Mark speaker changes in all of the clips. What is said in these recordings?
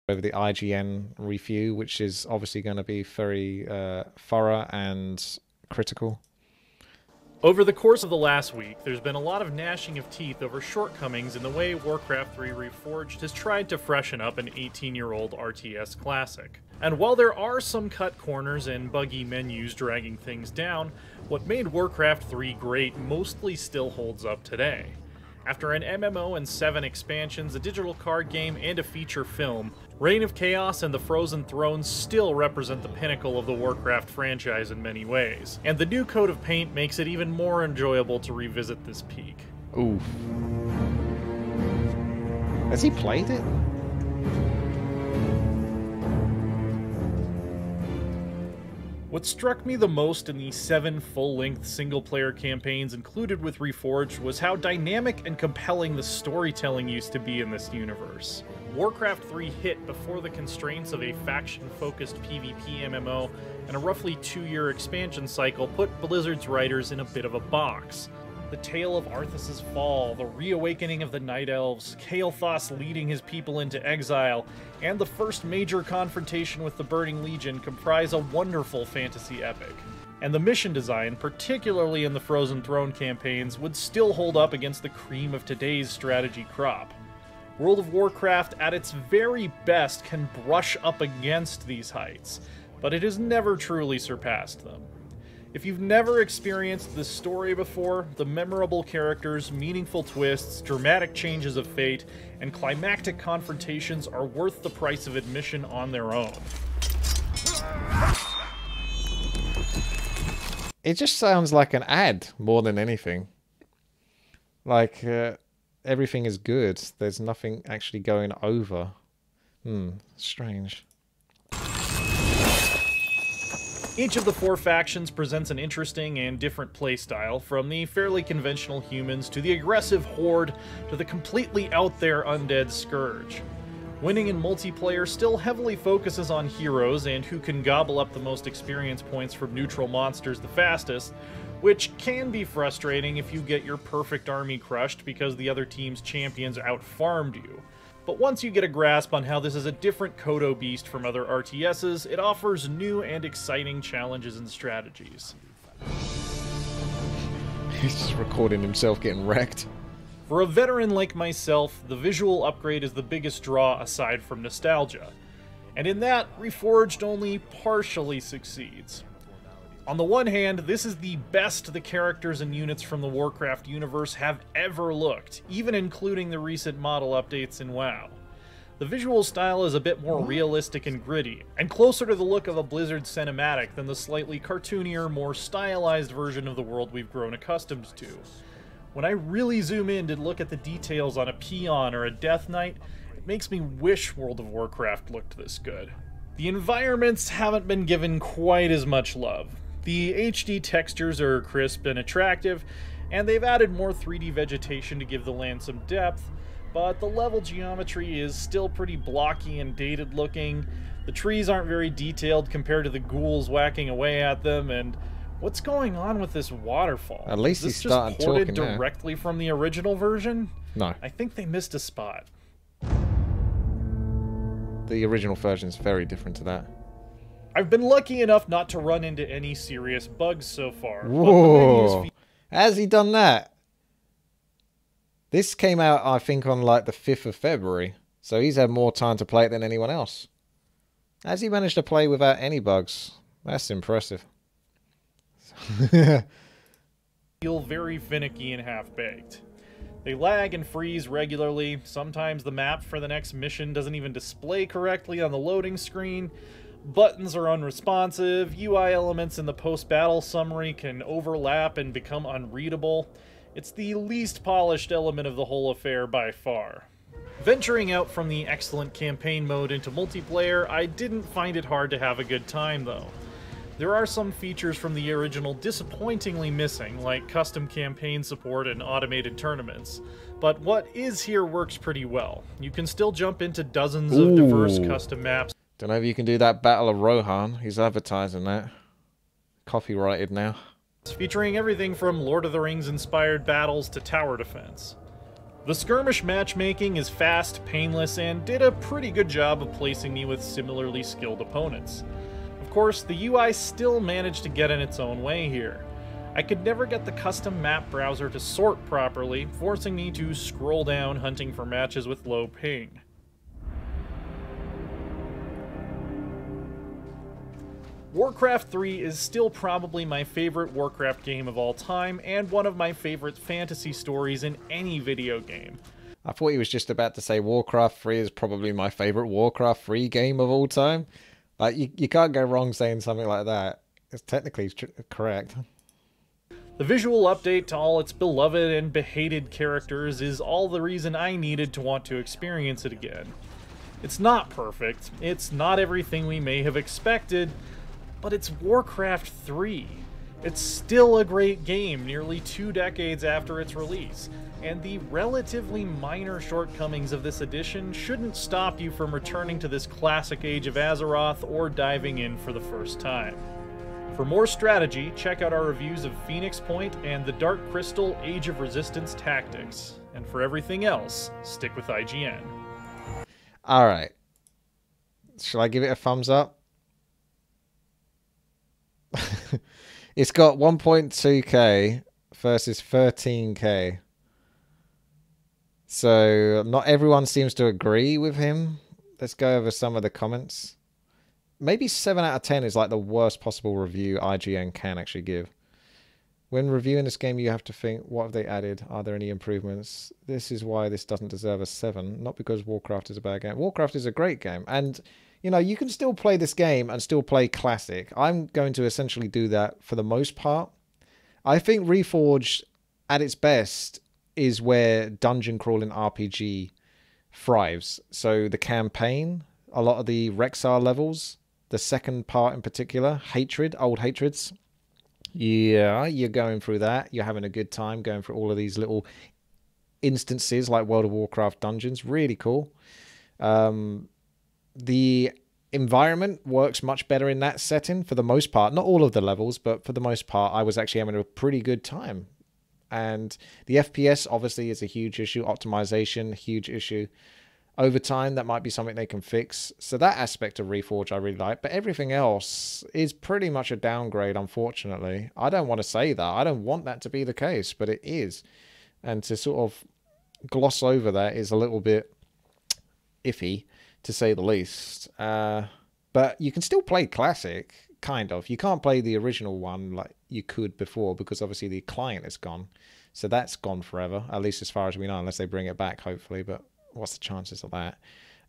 Speaker 1: over the IGN review, which is obviously going to be very thorough and critical.
Speaker 2: Over the course of the last week, there's been a lot of gnashing of teeth over shortcomings in the way Warcraft 3 Reforged has tried to freshen up an 18-year-old RTS classic. And while there are some cut corners and buggy menus dragging things down, what made Warcraft 3 great mostly still holds up today. After an MMO and 7 expansions, a digital card game, and a feature film, Reign of Chaos and the Frozen Throne still represent the pinnacle of the Warcraft franchise in many ways, and the new coat of paint makes it even more enjoyable to revisit this peak.
Speaker 1: Oof. Has he played it?
Speaker 2: What struck me the most in the 7 full-length single-player campaigns included with Reforged was how dynamic and compelling the storytelling used to be in this universe. Warcraft 3 hit before the constraints of a faction-focused PvP MMO and a roughly 2-year expansion cycle put Blizzard's writers in a bit of a box. The tale of Arthas's fall, the reawakening of the Night Elves, Kael'thas leading his people into exile, and the first major confrontation with the Burning Legion comprise a wonderful fantasy epic. And the mission design, particularly in the Frozen Throne campaigns, would still hold up against the cream of today's strategy crop. World of Warcraft, at its very best, can brush up against these heights, but it has never truly surpassed them. If you've never experienced this story before, the memorable characters, meaningful twists, dramatic changes of fate, and climactic confrontations are worth the price of admission on their own.
Speaker 1: It just sounds like an ad more than anything. Like, everything is good. There's nothing actually going over. Strange.
Speaker 2: Each of the 4 factions presents an interesting and different playstyle, from the fairly conventional humans to the aggressive horde to the completely out-there undead scourge. Winning in multiplayer still heavily focuses on heroes and who can gobble up the most experience points from neutral monsters the fastest, which can be frustrating if you get your perfect army crushed because the other team's champions out-farmed you. But once you get a grasp on how this is a different Kodo beast from other RTSs, it offers new and exciting challenges and strategies.
Speaker 1: He's just recording himself getting wrecked.
Speaker 2: For a veteran like myself, the visual upgrade is the biggest draw aside from nostalgia. And in that, Reforged only partially succeeds. On the one hand, this is the best the characters and units from the Warcraft universe have ever looked, even including the recent model updates in WoW. The visual style is a bit more realistic and gritty, and closer to the look of a Blizzard cinematic than the slightly cartoonier, more stylized version of the world we've grown accustomed to. When I really zoom in to look at the details on a Peon or a Death Knight, it makes me wish World of Warcraft looked this good. The environments haven't been given quite as much love. The HD textures are crisp and attractive, and they've added more 3D vegetation to give the land some depth, but the level geometry is still pretty blocky and dated looking. The trees aren't very detailed compared to the ghouls whacking away at them, and what's going on with this waterfall?
Speaker 1: At least he's starting talking now.
Speaker 2: Is this just ported directly from the original version?
Speaker 1: No.
Speaker 2: I think they missed a spot.
Speaker 1: The original version is very different to that.
Speaker 2: I've been lucky enough not to run into any serious bugs so far.
Speaker 1: Whoa! Has he done that? This came out, I think, on like the 5th of February, so he's had more time to play it than anyone else. Has he managed to play without any bugs? That's impressive.
Speaker 2: Feel very finicky and half-baked. They lag and freeze regularly. Sometimes the map for the next mission doesn't even display correctly on the loading screen. Buttons are unresponsive, UI elements in the post-battle summary can overlap and become unreadable. It's the least polished element of the whole affair by far. Venturing out from the excellent campaign mode into multiplayer, I didn't find it hard to have a good time though. There are some features from the original disappointingly missing, like custom campaign support and automated tournaments, but what is here works pretty well. You can still jump into dozens of diverse custom maps.
Speaker 1: Don't know if you can do that Battle of Rohan. He's advertising that. Copyrighted now.
Speaker 2: Featuring everything from Lord of the Rings inspired battles to tower defense. The skirmish matchmaking is fast, painless, and did a pretty good job of placing me with similarly skilled opponents. Of course, the UI still managed to get in its own way here. I could never get the custom map browser to sort properly, forcing me to scroll down hunting for matches with low ping. Warcraft 3 is still probably my favorite Warcraft game of all time, and one of my favorite fantasy stories in any video game.
Speaker 1: I thought he was just about to say Warcraft 3 is probably my favorite Warcraft 3 game of all time. Like, you can't go wrong saying something like that. It's technically correct.
Speaker 2: The visual update to all its beloved and behated characters is all the reason I needed to want to experience it again. It's not perfect, it's not everything we may have expected, but it's Warcraft 3. It's still a great game nearly 2 decades after its release, and the relatively minor shortcomings of this edition shouldn't stop you from returning to this classic Age of Azeroth or diving in for the first time. For more strategy, check out our reviews of Phoenix Point and the Dark Crystal Age of Resistance Tactics. And for everything else, stick with IGN.
Speaker 1: Alright. Shall I give it a thumbs up? It's got 1.2k versus 13k. So not everyone seems to agree with him. Let's go over some of the comments. Maybe 7 out of 10 is like the worst possible review IGN can actually give. When reviewing this game, you have to think, what have they added? Are there any improvements? This is why this doesn't deserve a 7. Not because Warcraft is a bad game. Warcraft is a great game. And, you know, you can still play this game and still play Classic. I'm going to essentially do that for the most part. I think Reforged, at its best, is where dungeon crawling RPG thrives. So the campaign, a lot of the Rexar levels, the second part in particular, Hatred, Old Hatreds. Yeah, you're going through that. You're having a good time going through all of these little instances like World of Warcraft dungeons. Really cool. The environment works much better in that setting for the most part. Not all of the levels, but for the most part, I was actually having a pretty good time. And the FPS obviously is a huge issue. Optimization, huge issue. Over time, that might be something they can fix. So that aspect of Reforged I really like. But everything else is pretty much a downgrade, unfortunately. I don't want to say that. I don't want that to be the case, but it is. And to sort of gloss over that is a little bit iffy, to say the least. But you can still play Classic, kind of. You can't play the original one like you could before, because obviously the client is gone. So that's gone forever, at least as far as we know, unless they bring it back, hopefully. But what's the chances of that?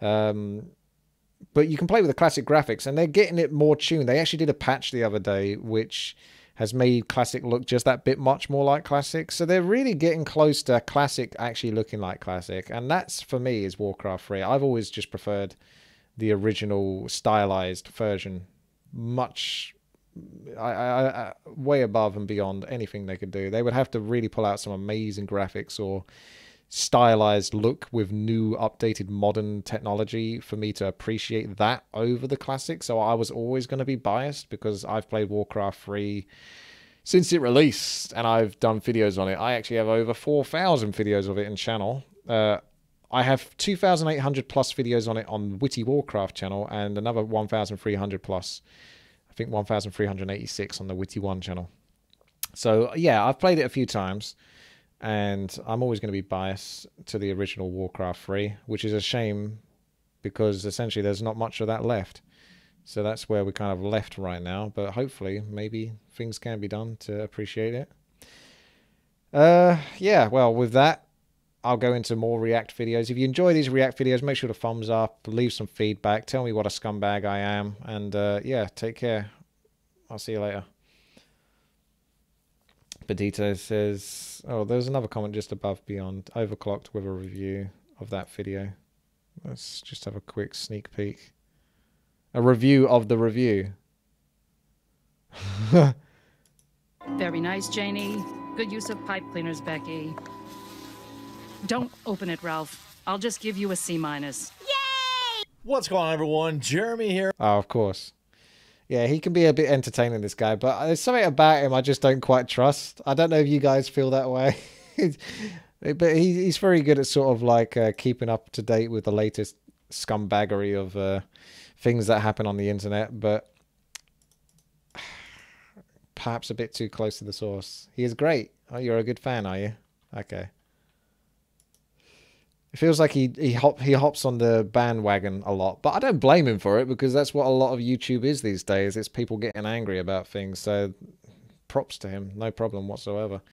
Speaker 1: But you can play with the classic graphics, and they're getting it more tuned. They actually did a patch the other day, which has made Classic look just that bit much more like Classic. So they're really getting close to Classic actually looking like Classic. And that's, for me, is Warcraft 3. I've always just preferred the original stylized version. Much, way above and beyond anything they could do. They would have to really pull out some amazing graphics or stylized look with new updated modern technology for me to appreciate that over the Classic. So I was always going to be biased because I've played Warcraft 3 since it released and I've done videos on it. I actually have over 4,000 videos of it in channel. I have 2,800 plus videos on it on WTiiWarcraft channel and another 1,300 plus, I think 1,386 on the WTi1 channel. So yeah, I've played it a few times. And I'm always going to be biased to the original Warcraft 3, which is a shame because essentially there's not much of that left. So that's where we're kind of left right now. But hopefully, maybe things can be done to appreciate it. Yeah, well, with that, I'll go into more React videos. If you enjoy these React videos, make sure to thumbs up, leave some feedback, tell me what a scumbag I am. And yeah, take care. I'll see you later. Benito says, oh, there's another comment just above beyond. Overclocked with a review of that video. Let's just have a quick sneak peek. A review of the review.
Speaker 3: Very nice, Janie. Good use of pipe cleaners, Becky. Don't open it, Ralph. I'll just give you a C-. Yay!
Speaker 4: What's going on, everyone? Jeremy here.
Speaker 1: Oh, of course. Yeah, he can be a bit entertaining, this guy, but there's something about him I just don't quite trust. I don't know if you guys feel that way. But he's very good at sort of like keeping up to date with the latest scumbaggery of things that happen on the internet, but perhaps a bit too close to the source. He is great. Oh, you're a good fan, are you? Okay. It feels like he hops on the bandwagon a lot, but I don't blame him for it because that's what a lot of YouTube is these days. It's people getting angry about things, so props to him. No problem whatsoever.